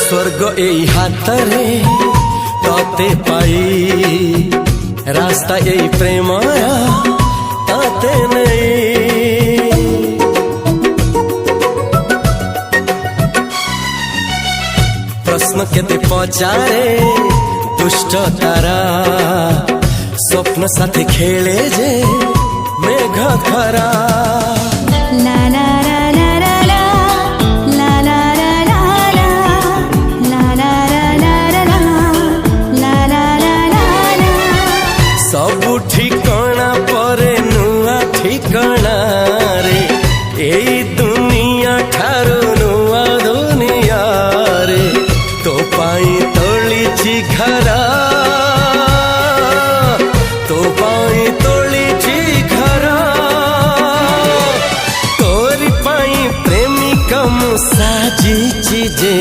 स्वर्ग एई हातरे तते पाई रास्ता एई प्रेमया ताते नहीं। प्रश्न केते पचारे दुष्ट तारा स्वप्न साथी खेले जे मेघ खरा। ला ला ला ला ला ला ला ला ला ला ला ला ला ला। सबु ठिकाना परे नुआ ठिकाना रे एई दुनिया ठारू नुआ दुनिया रे। तो पाई तोलिछि घरा तो पाई तोलिछि घरा तोरी पाई प्रेमिका मु साजिछि जे।